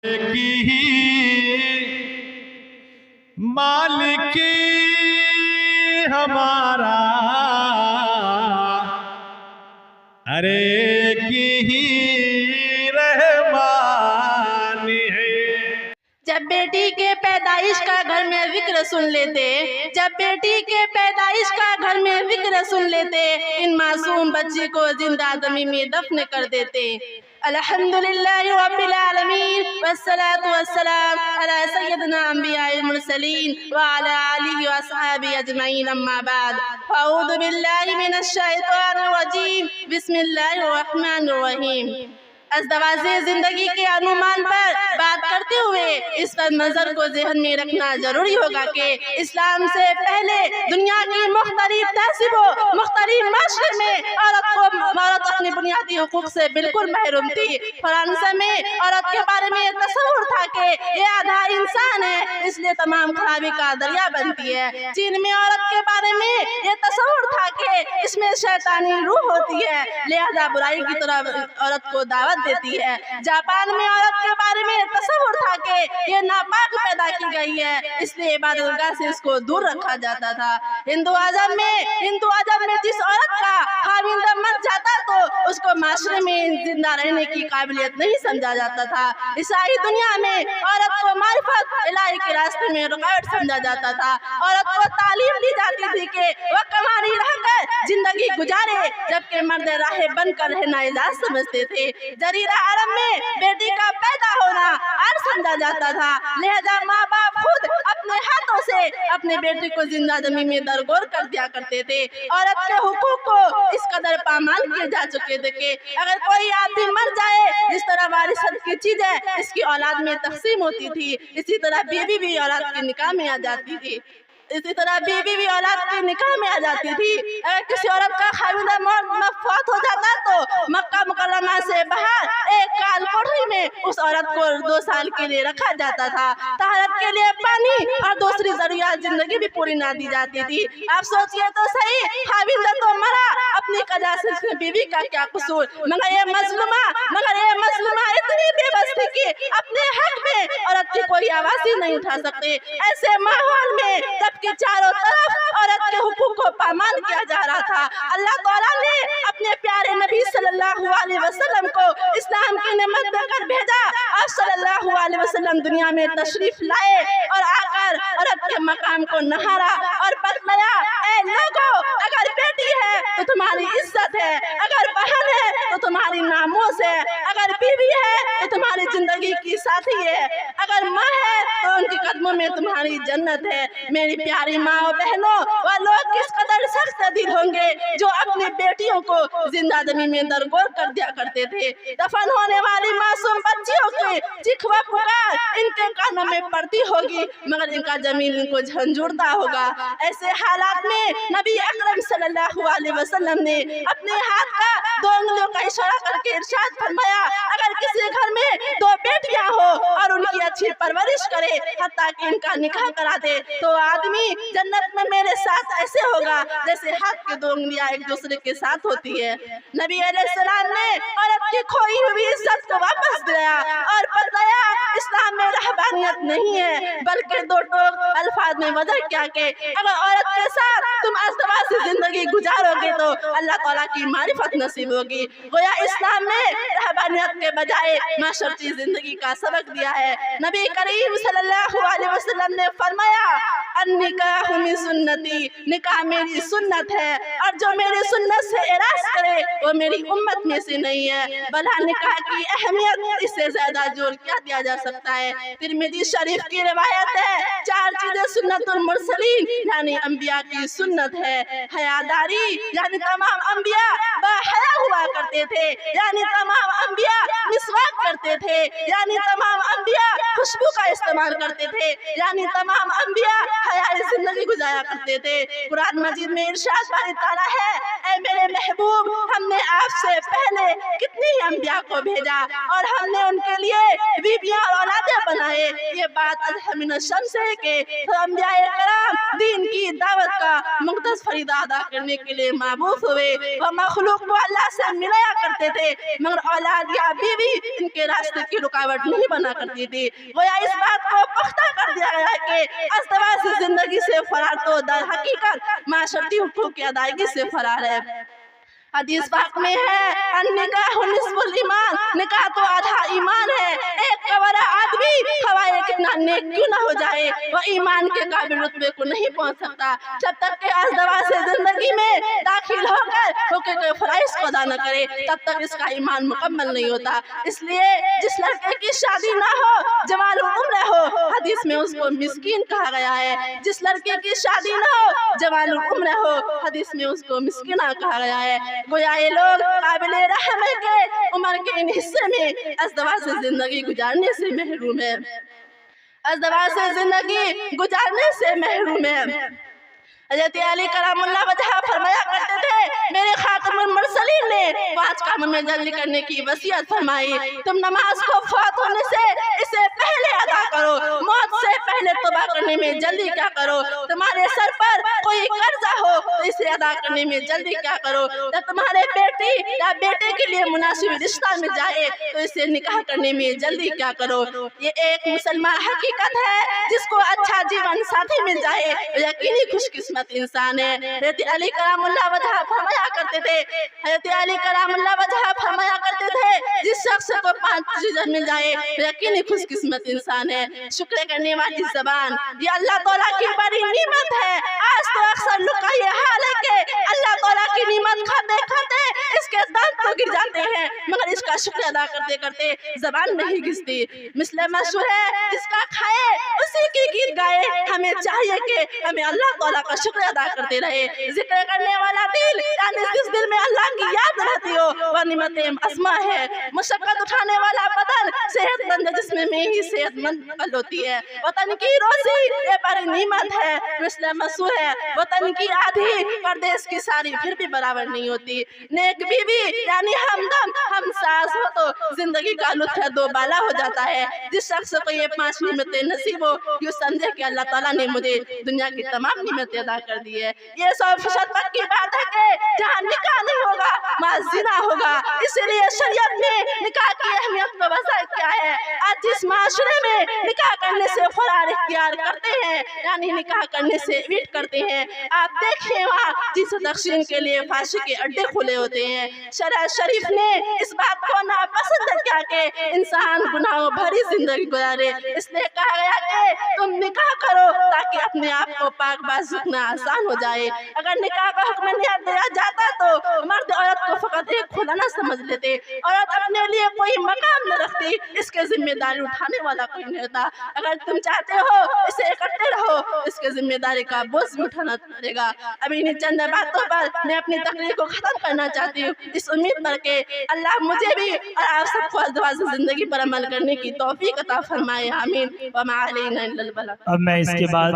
की मालिक हमारा, अरे की रहमान है। जब बेटी के पैदाइश का घर में जिक्र सुन लेते, जब बेटी के पैदाइश का घर में जिक्र सुन लेते, इन मासूम बच्ची को जिंदा ज़मीन में दफन कर देते। अल्हम्दुलिल्लाह रब्बिल आलमीन वस्सलातु वस्सलाम अला सय्यदिना अंबियाइल मुरसलीन व अला आलिहि व अस्हाबिहि अजमईन, अम्मा बाद। अऊज़ु बिल्लाहि मिनश शैतानिर रजीम, बिस्मिल्लाहिर रहमानिर रहीम। अज़दवाज़े ज़िंदगी के अनुमान पर बात करते हुए इस पर नज़र को ज़हन में रखना ज़रूरी होगा कि इस्लाम से पहले दुनिया की मुख्तलिफ तहज़ीबों, मुख्तलिफ माशरे में औरत अपने बुनियादी हुकूक से बिल्कुल महरूम थी। फ्रांस में औरत के बारे में तस्वुर था कि ये आधा इंसान है, इसलिए तमाम खराबी का दरिया बनती है। चीन में औरत के बारे में ये तस्वुर था कि इसमें शैतानी रूह होती है, लिहाजा बुराई की तरफ औरत को दावत देती है। जापान में औरत के बारे में तस्वुर था कि ये नापाक पैदा की गई है, इसलिए इबादतगाह से इसको दूर रखा जाता था। हिंदू अजम में जिस औरत का खाविंद मर जाता तो उसको माशरे में जिंदा रहने की काबिलियत नहीं समझा जाता था। ईसाई दुनिया में औरत को मारिफत इलाही के रास्ते में रुकावट समझा जाता था। औरत को तालीम दी जाती थी कि वह कमानी रहकर जिंदगी गुजारे, जबकि मर्द राहे बनकर रहना इजाज़ समझते थे। जरीरा अरब में बेटी का पैदा होना आर समझा जाता था, लिहाजा माँ बाप खुद अपने हाथों से अपने बेटे को जिंदा जमीन में दरगोर कर दिया करते थे। औरत के हुकूक को इस कदर पामाल किए जा चुके थे कि अगर कोई आदमी मर जाए, जिस तरह वारिसत की चीजें इसकी औलाद में तकसीम होती थी, इसी तरह बीवी भी औलाद के निकाह में आ जाती थी। अगर किसी औरत का खाविंदा मौत हो जाता तो मक्का मुकर्रमा से बाहर एक काल कोठरी में उस औरत को 2 साल के लिए रखा जाता था। तहरत के लिए पानी और दूसरी जरूरियात जिंदगी भी पूरी ना दी जाती थी। आप सोचिए तो सही, खाविंदा तो मरा, अपनी कजा से बीवी का क्या कसूर। मगर ये मजलूमा इतनी बेबस थी कि अपने हक में औरत की कोई आवाज ही नहीं उठा सकते। ऐसे माहौल में जबकि चारों तरफ औरत के हुकूक को पामाल किया जा रहा था, अल्लाह ताला ने अपने प्यारे नबी सल्लल्लाहु अलैहि वसल्लम को इस्लाम की नेमत देकर भेजा। आप सल्लल्लाहु अलैहि वसल्लम दुनिया में तशरीफ लाए और आकर औरत के मकाम को नहारा और बतलाया, ऐ लोगों, अगर बेटी है तो तुम्हारी इज्जत है, अगर बहन है तो तुम्हारी नामोस है, अगर बीवी है तो तुम्हारी जिंदगी की साथी है, अगर माँ है तो उनके कदमों में तुम्हारी जन्नत है। मेरी प्यारी माँ और बहनों, वह लोग किस कदर सख्त दिल होंगे जो अपनी बेटियों को जिंदा जमीन में दरगोर कर दिया करते थे। दफन होने वाली मासूम बच्चियों की चिखवा पुकार इनके कानों में पड़ती होगी, मगर इनका जमीन इनको झंझोड़ता होगा। ऐसे हालात में नबी अकरम सल्लल्लाहु अलैहि वसल्लम ने अपने हाथ का 2 उंगलियों का इशारा करके इरशाद फरमाया, अगर किसी घर में 2 बेटियां हो और उनकी अच्छी परवरिश करे, हत्ता कि इनका निकाह करा दे, तो आदमी जन्नत में मेरे साथ ऐसे होगा जैसे हाथ की 2 उंगलियां एक दूसरे के साथ होती है। नबी अलैहिस्सलाम ने औरत की खोई हुई इज्जत को वापस दिया और बताया, इस्लाम में रहबानियत नहीं है, बल्कि 2 टोक अल्फाज में वजह क्या के अगर औरत के साथ तुम अज़दवाज से जिंदगी गुजारोगे तो अल्लाह ताला की मारिफत नसीब होगी। गोया इस्लाम में रहबानियत के बजाय माशरती जिंदगी का सबक दिया है। नबी करीम सल्लल्लाहु अलैहि वसल्लम ने फरमाया, अन्निकाहु मिन सुन्नती, निकाह मेरी सुन्नत है और जो मेरी सुन्नत से इराज करे वो मेरी उम्मत में से नहीं है। भला निकाह की अहमियत इससे ज्यादा जोर क्या दिया जा सकता है। तिरमिज़ी शरीफ की रिवायत है, 4 चीजें सुन्नतुल मुरसलीन यानी अंबिया की सुन्नत है। हयादारी यानी तमाम अंबिया बाहया हुआ करते थे, यानी तमाम अंबिया मिसवाक करते थे, यानी तमाम अंबिया खुशबू का इस्तेमाल करते थे, यानी तमाम अंबिया हयाई जिंदगी गुजारा करते थे। कुरान मजीद में इरशाद बारी ताला है, ऐ मेरे महबूब, हमने आपसे पहले कितनी ही अंबिया को भेजा और हमने उनके लिए बीबियां और औलादे बनाए फरमाए ये बात अज़हमिन शम्स है कि अंबियाए कराम दीन की दावत का मुक़द्दस फरीदा अदा करने के लिए माबूस हुए। वह मखलूक को अल्लाह से मिलाया करते थे मगर औलाद या बीवी इनके रास्ते की रुकावट नहीं बना करती थी। गोया इस बात को पुख्ता कर दिया गया है कि अज़दवाज से जिंदगी से फरार तो दर हकीकत माशरती हुकूक की अदायगी से फरार है। हदीस पाक में है निकाह निस्फुल ईमान, निकाह तो आधा ईमान है। एक कवरा आदमी खवाए कितना नेक क्यों ना हो जाए वह ईमान के काबिल रुतबे को नहीं पहुंच सकता जब तक के अज़दवाज से जिंदगी में दाखिल होकर के फराइज को अदा न करे तब तक इसका ईमान मुकम्मल नहीं होता। इसलिए जिस लड़के की शादी ना हो जवान उम्र हो हदीस में उसको मिस्कीन कहा गया है। जिस लड़के की शादी ना हो जवान उम्र हो हदीस में उसको मिस्कीना कहा गया है। गोया ये लोग काबिल रहम है के उम्र के इन हिस्से में अज़दवाज से जिंदगी गुजारने से महरूम है, अज़दवाज से जिंदगी गुजारने से महरूम है। हज़रत अली करामुल्लाह वजह फरमाया करते थे मेरे खातमुल मुरसलीन ने 5 कामों में जल्दी करने की वसीयत फरमाई। तुम नमाज को फौत होने से इसे पहले अदा करो, मौत से पहले तौबा करने में जल्दी क्या करो। तुम्हारे सर पर कोई कर्जा हो तो इसे अदा करने में जल्दी क्या करो। जब तुम्हारे बेटी या बेटे के लिए मुनासिब रिश्ता मिल जाए तो इसे निकाह करने में जल्दी क्या करो। ये एक मुसलमान हकीकत है जिसको अच्छा जीवन साथी मिल जाए यकीनी खुशकिस्मत इंसान है। हज़रत अली करामुल्लाह वजह फरमाया करते थे, हज़रत अली करामुल्लाह वजह फरमाया करते थे जिस शख्स को 5 चीजें मिल जाए यकीनी खुशकिस्मत इंसान है। शुक्र करने वाली ज़बान ये अल्लाह ताला की बड़ी नेमत है। आज तो अक्सर लोग का ये हाल है कि अल्लाह ताला की नेमत खाते खाते इसके दांत तो गिर जाते हैं मगर इसका शुक्र अदा करते करते ज़बान नहीं घिसती। मिसले मशहूर है जिसका खाए उसी की गीत गाए। हमें चाहिए कि हमें अल्लाह ताला का शुक्र अदा करते रहे। जिक्र करने वाला दिल यानी जिस दिल में अल्लाह की याद रहती हो वह निमतें अस्मा है। मुशक्कत उठाने वाला बदन सेहतमंद जिस्म में ही सेहतमंद अकल होती है। वतन की रोजी ये बड़ी नेमत है। मिसले मशहूर है वतन की आधी परदेश की सारी फिर भी बराबर नहीं होती। नेक बीवी यानी हमदम हम सास हो तो जिंदगी का लुत्फ दो बाला हो जाता है। जिस शख्स को ये 5 नेमतें नसीब हो यूँ समझे कि अल्लाह ताला ने मुझे दुनिया की तमाम नेमतें अदा कर दी है। ये 100% पक्की बात है कि जहाँ निकाह नहीं होगा वहाँ ज़िना होगा। इसलिए शरीयत में निकाह की अहमियत व वज़ाइफ क्या है। आज जिस माशरे में निकाह करने से फरार इख्तियार करते हैं यानी निकाह करने से इविट करते हैं आप देखिए वहाँ जिस तक़सीम के लिए फांसी के अड्डे खुले होते हैं। शरअ शरीफ ने इस बात को नापसंद किया कि इंसान गुनाहों भरी जिंदगी गुजारे। इसलिए कहा गया कि तुम निकाह करो ताकि अपने आप को पाक बाज़ रखना आसान हो जाए। अगर निकाह का हुक्म नहीं दिया जाता तो मर्द औरत को फकत एक खुदा न समझ लेते, औरत अपने लिए कोई मकाम न रखती, इसके जिम्मेदारी उठाने वाला कोई नहीं होता। अगर तुम चाहते हो इसे इकट्ठे रहो इसके जिम्मेदारी का बोझ भी उठाना पड़ेगा। अभी इन चंद बातों पर मैं अपनी तकरीर को खत्म करना चाहती हूँ इस उम्मीद पर के अल्लाह मुझे भी और आप सबको अज़दवाज जिंदगी पर अमल करने की तौफीक अता फरमाए। आमीन। व मा अलैना इल्लल बलाग। अब मैं इसके बाद